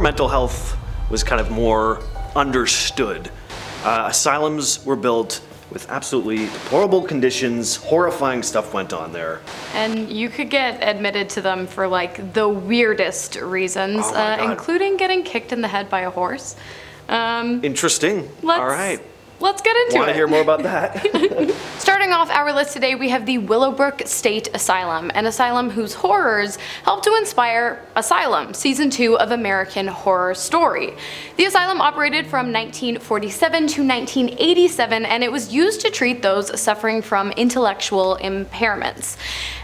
mental health was kind of more understood. Asylums were built with absolutely deplorable conditions, horrifying stuff went on there. And you could get admitted to them for like the weirdest reasons, including getting kicked in the head by a horse. Interesting. All right. Let's get into it. Want to hear more about that? Starting off our list today, we have the Willowbrook State Asylum, an asylum whose horrors helped to inspire Asylum, Season 2 of American Horror Story. The asylum operated from 1947 to 1987, and it was used to treat those suffering from intellectual impairments.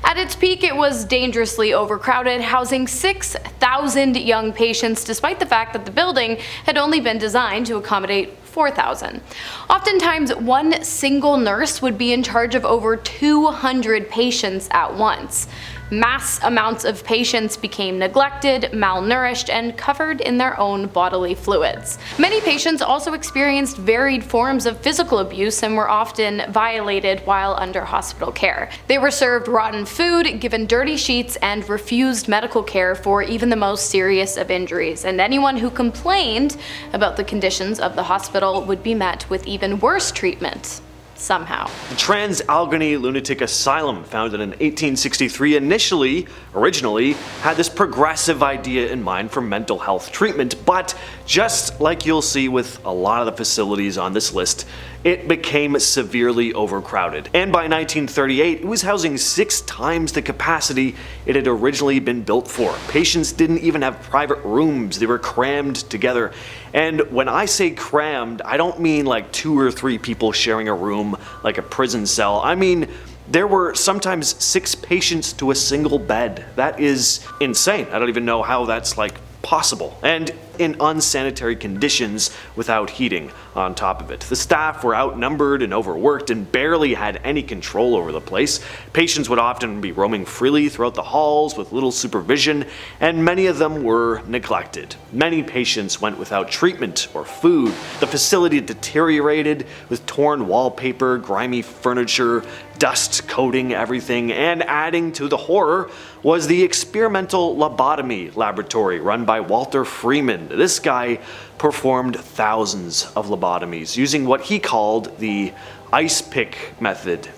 At its peak, it was dangerously overcrowded, housing 6,000 young patients, despite the fact that the building had only been designed to accommodate 4,000. Oftentimes, one single nurse would be in charge of over 200 patients at once. Mass amounts of patients became neglected, malnourished, and covered in their own bodily fluids. Many patients also experienced varied forms of physical abuse and were often violated while under hospital care. They were served rotten food, given dirty sheets, and refused medical care for even the most serious of injuries, and anyone who complained about the conditions of the hospital would be met with even worse treatment. Somehow. The Trans-Allegheny Lunatic Asylum, founded in 1863, originally had this progressive idea in mind for mental health treatment, but just like you'll see with a lot of the facilities on this list, it became severely overcrowded. And by 1938, it was housing 6 times the capacity it had originally been built for. Patients didn't even have private rooms, they were crammed together. And when I say crammed, I don't mean like 2 or 3 people sharing a room like a prison cell. I mean, there were sometimes 6 patients to a single bed. That is insane. I don't even know how that's like possible. And in unsanitary conditions without heating on top of it. The staff were outnumbered and overworked and barely had any control over the place. Patients would often be roaming freely throughout the halls with little supervision, and many of them were neglected. Many patients went without treatment or food. The facility deteriorated with torn wallpaper, grimy furniture, dust coating everything, and adding to the horror was the experimental lobotomy laboratory run by Walter Freeman. This guy performed thousands of lobotomies using what he called the ice pick method.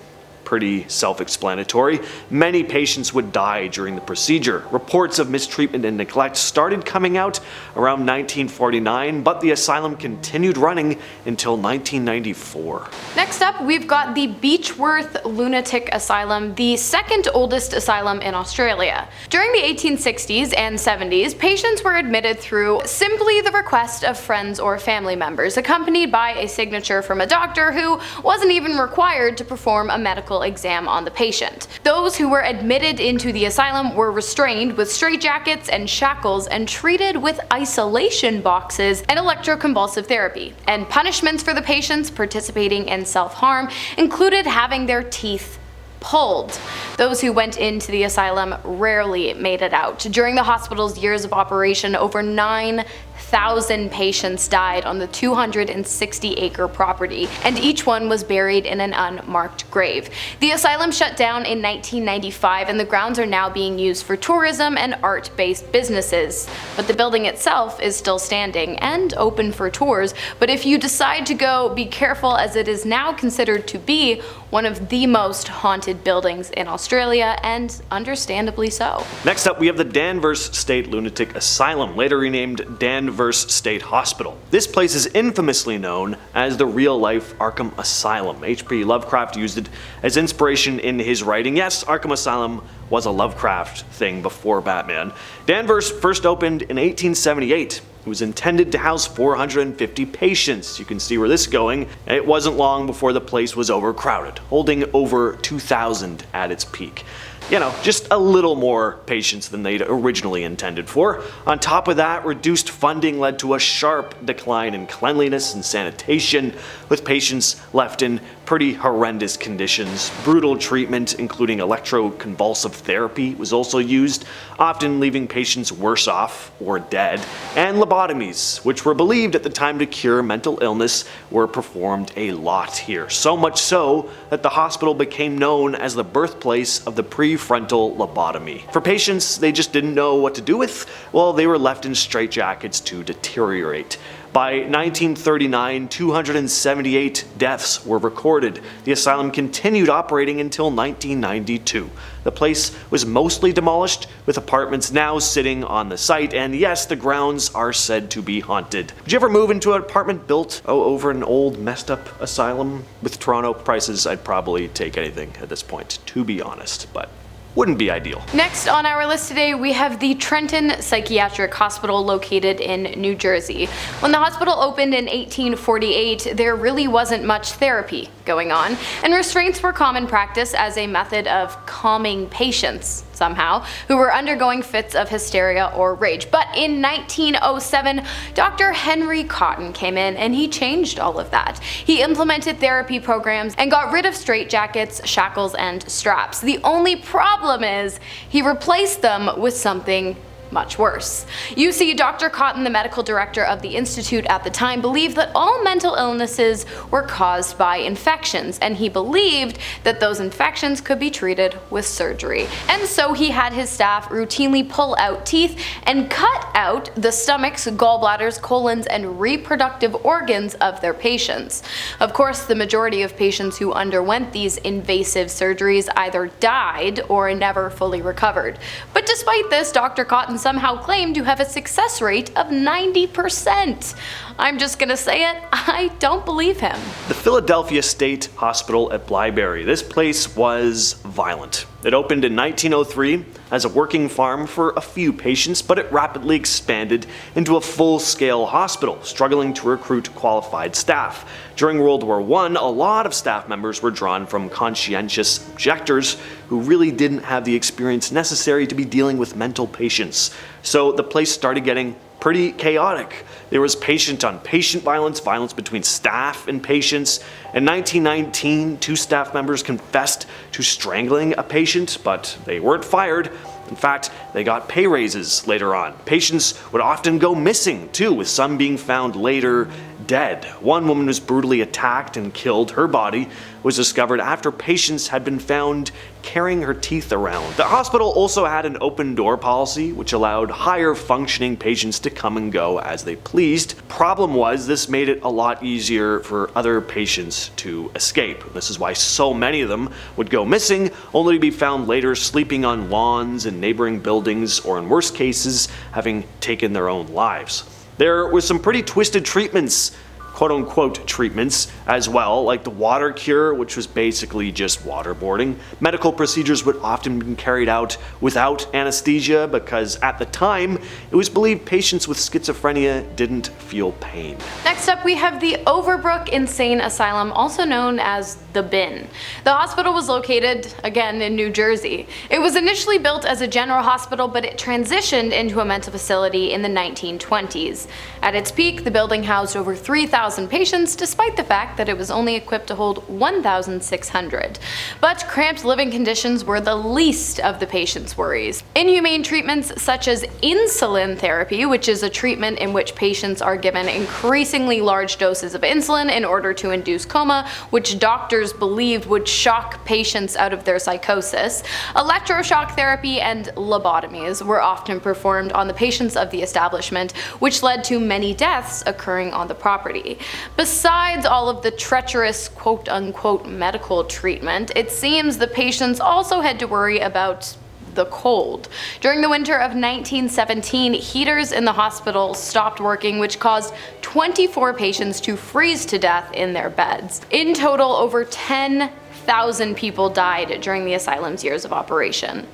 Pretty self-explanatory. Many patients would die during the procedure. Reports of mistreatment and neglect started coming out around 1949, but the asylum continued running until 1994. Next up, we've got the Beechworth Lunatic Asylum, the second oldest asylum in Australia. During the 1860s and 70s, patients were admitted through simply the request of friends or family members, accompanied by a signature from a doctor who wasn't even required to perform a medical exam on the patient. Those who were admitted into the asylum were restrained with straitjackets and shackles and treated with isolation boxes and electroconvulsive therapy. And punishments for the patients participating in self-harm included having their teeth pulled. Those who went into the asylum rarely made it out. During the hospital's years of operation, over 9,000 patients died on the 260-acre property, and each one was buried in an unmarked grave. The asylum shut down in 1995, and the grounds are now being used for tourism and art-based businesses. But the building itself is still standing and open for tours, but if you decide to go, be careful, as it is now considered to be one of the most haunted buildings in Australia, and understandably so. Next up, we have the Danvers State Lunatic Asylum, later renamed Danvers State Hospital. This place is infamously known as the real-life Arkham Asylum. H.P. Lovecraft used it as inspiration in his writing. Yes, Arkham Asylum was a Lovecraft thing before Batman. Danvers first opened in 1878. It was intended to house 450 patients. You can see where this is going. It wasn't long before the place was overcrowded, holding over 2,000 at its peak. You know, just a little more patients than they'd originally intended for. On top of that, reduced funding led to a sharp decline in cleanliness and sanitation, with patients left in pretty horrendous conditions. Brutal treatment, including electroconvulsive therapy, was also used, often leaving patients worse off or dead, and lobotomies, which were believed at the time to cure mental illness, were performed a lot here. So much so that the hospital became known as the birthplace of the prefrontal lobotomy. For patients they just didn't know what to do with, well, they were left in straitjackets to deteriorate. By 1939, 278 deaths were recorded. The asylum continued operating until 1992. The place was mostly demolished, with apartments now sitting on the site, and yes, the grounds are said to be haunted. Would you ever move into an apartment built over an old, messed up asylum? With Toronto prices, I'd probably take anything at this point, to be honest, but wouldn't be ideal. Next on our list today, we have the Trenton Psychiatric Hospital located in New Jersey. When the hospital opened in 1848, there really wasn't much therapy going on, and restraints were common practice as a method of calming patients, somehow, who were undergoing fits of hysteria or rage. But in 1907, Dr. Henry Cotton came in and he changed all of that. He implemented therapy programs and got rid of straitjackets, shackles, and straps. The only problem is he replaced them with something much worse. You see, Dr. Cotton, the medical director of the institute at the time, believed that all mental illnesses were caused by infections, and he believed that those infections could be treated with surgery. And so he had his staff routinely pull out teeth and cut out the stomachs, gallbladders, colons, and reproductive organs of their patients. Of course, the majority of patients who underwent these invasive surgeries either died or never fully recovered. But despite this, Dr. Cotton somehow claimed to have a success rate of 90%. I'm just gonna say it, I don't believe him. The Philadelphia State Hospital at Byberry. This place was violent. It opened in 1903 as a working farm for a few patients, but it rapidly expanded into a full-scale hospital, struggling to recruit qualified staff. During World War I, a lot of staff members were drawn from conscientious objectors who really didn't have the experience necessary to be dealing with mental patients. So the place started getting pretty chaotic. There was patient-on-patient violence, violence between staff and patients. In 1919, 2 staff members confessed to strangling a patient, but they weren't fired. In fact, they got pay raises later on. Patients would often go missing too, with some being found later dead. One woman was brutally attacked and killed. Her body was discovered after patients had been found carrying her teeth around. The hospital also had an open door policy, which allowed higher functioning patients to come and go as they pleased. Problem was, this made it a lot easier for other patients to escape. This is why so many of them would go missing, only to be found later sleeping on lawns in neighboring buildings, or in worse cases, having taken their own lives. There were some pretty twisted treatments, quote-unquote treatments, as well, like the water cure, which was basically just waterboarding. Medical procedures would often be carried out without anesthesia because at the time, it was believed patients with schizophrenia didn't feel pain. Next up, we have the Overbrook Insane Asylum, also known as the Bin. The hospital was located, again, in New Jersey. It was initially built as a general hospital, but it transitioned into a mental facility in the 1920s. At its peak, the building housed over 3,000 patients, despite the fact that it was only equipped to hold 1,600. But cramped living conditions were the least of the patients' worries. Inhumane treatments such as insulin therapy, which is a treatment in which patients are given increasingly large doses of insulin in order to induce coma, which doctors believed would shock patients out of their psychosis. Electroshock therapy and lobotomies were often performed on the patients of the establishment, which led to many deaths occurring on the property. Besides all of the treacherous quote-unquote medical treatment, it seems the patients also had to worry about the cold. During the winter of 1917, heaters in the hospital stopped working, which caused 24 patients to freeze to death in their beds. In total, over 10,000 people died during the asylum's years of operation.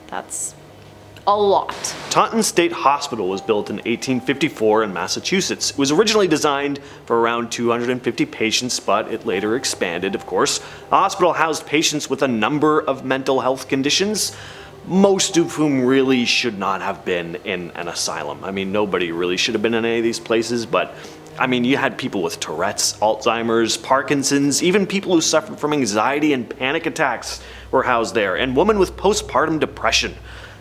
That's a lot. Taunton State Hospital was built in 1854 in Massachusetts. It was originally designed for around 250 patients, but it later expanded, of course. The hospital housed patients with a number of mental health conditions, most of whom really should not have been in an asylum. I mean, nobody really should have been in any of these places, but I mean, you had people with Tourette's, Alzheimer's, Parkinson's, even people who suffered from anxiety and panic attacks were housed there, and women with postpartum depression.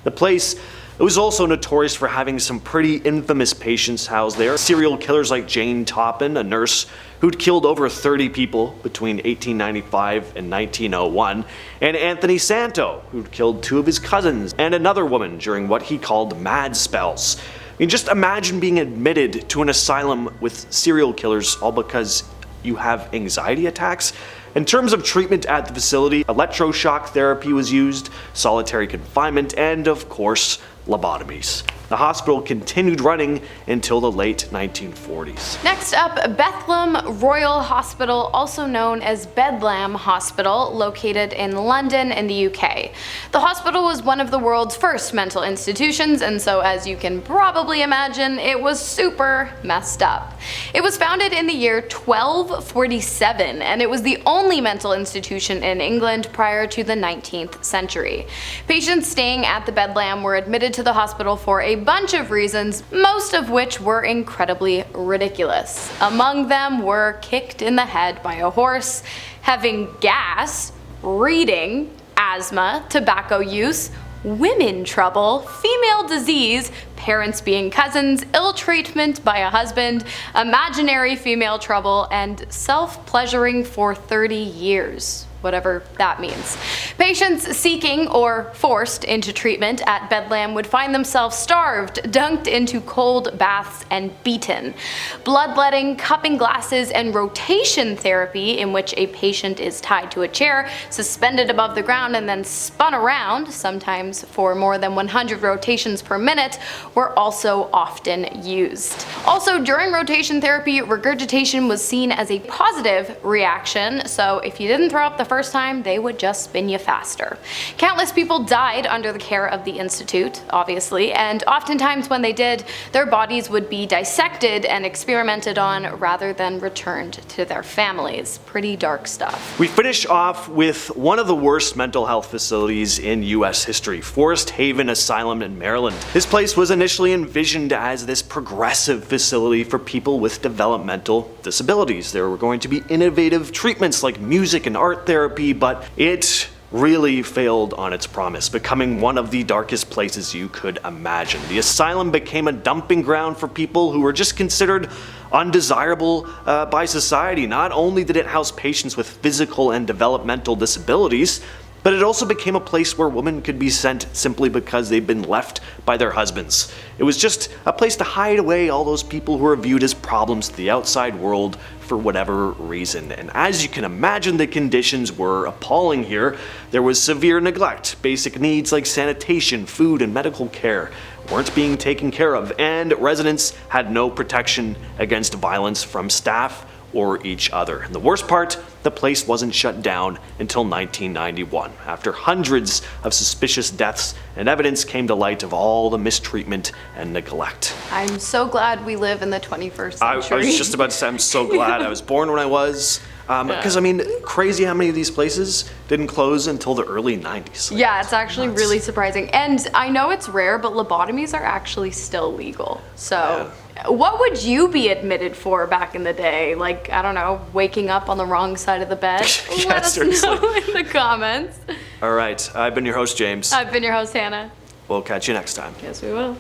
The place was also notorious for having some pretty infamous patients housed there. Serial killers like Jane Toppin, a nurse who'd killed over 30 people between 1895 and 1901, and Anthony Santo, who'd killed 2 of his cousins and another woman during what he called mad spells. I mean, just imagine being admitted to an asylum with serial killers all because you have anxiety attacks. In terms of treatment at the facility, electroshock therapy was used, solitary confinement, and of course, lobotomies. The hospital continued running until the late 1940s. Next up, Bethlem Royal Hospital, also known as Bethlem Hospital, located in London in the UK. The hospital was one of the world's first mental institutions, and so as you can probably imagine, it was super messed up. It was founded in the year 1247, and it was the only mental institution in England prior to the 19th century. Patients staying at the Bethlem were admitted to the hospital for a bunch of reasons, most of which were incredibly ridiculous. Among them were kicked in the head by a horse, having gas, reading, asthma, tobacco use, women trouble, female disease, parents being cousins, ill treatment by a husband, imaginary female trouble, and self-pleasuring for 30 years. Whatever that means. Patients seeking or forced into treatment at Bethlem would find themselves starved, dunked into cold baths, and beaten. Bloodletting, cupping glasses, and rotation therapy, in which a patient is tied to a chair, suspended above the ground, and then spun around, sometimes for more than 100 rotations per minute, were also often used. Also, during rotation therapy, regurgitation was seen as a positive reaction, so if you didn't throw up the first time, they would just spin you faster. Countless people died under the care of the institute, obviously, and oftentimes when they did, their bodies would be dissected and experimented on rather than returned to their families. Pretty dark stuff. We finish off with one of the worst mental health facilities in US history, Forest Haven Asylum in Maryland. This place was initially envisioned as this progressive facility for people with developmental disabilities. There were going to be innovative treatments like music and art therapy, but it really failed on its promise, becoming one of the darkest places you could imagine. The asylum became a dumping ground for people who were just considered undesirable by society. Not only did it house patients with physical and developmental disabilities, but it also became a place where women could be sent simply because they'd been left by their husbands. It was just a place to hide away all those people who were viewed as problems to the outside world for whatever reason. And as you can imagine, the conditions were appalling here. There was severe neglect. Basic needs like sanitation, food, and medical care weren't being taken care of, and residents had no protection against violence from staff or each other. And the worst part, the place wasn't shut down until 1991, after hundreds of suspicious deaths and evidence came to light of all the mistreatment and neglect. I'm so glad we live in the 21st century. I was just about to say, I'm so glad I was born when I was. Because, I mean, crazy how many of these places didn't close until the early 90s. Like, yeah, it's actually really surprising. And I know it's rare, but lobotomies are actually still legal. So, what would you be admitted for back in the day? Like, I don't know, waking up on the wrong side of the bed? Yeah, Let us know in the comments. All right, I've been your host, James. I've been your host, Hannah. We'll catch you next time. Yes, we will.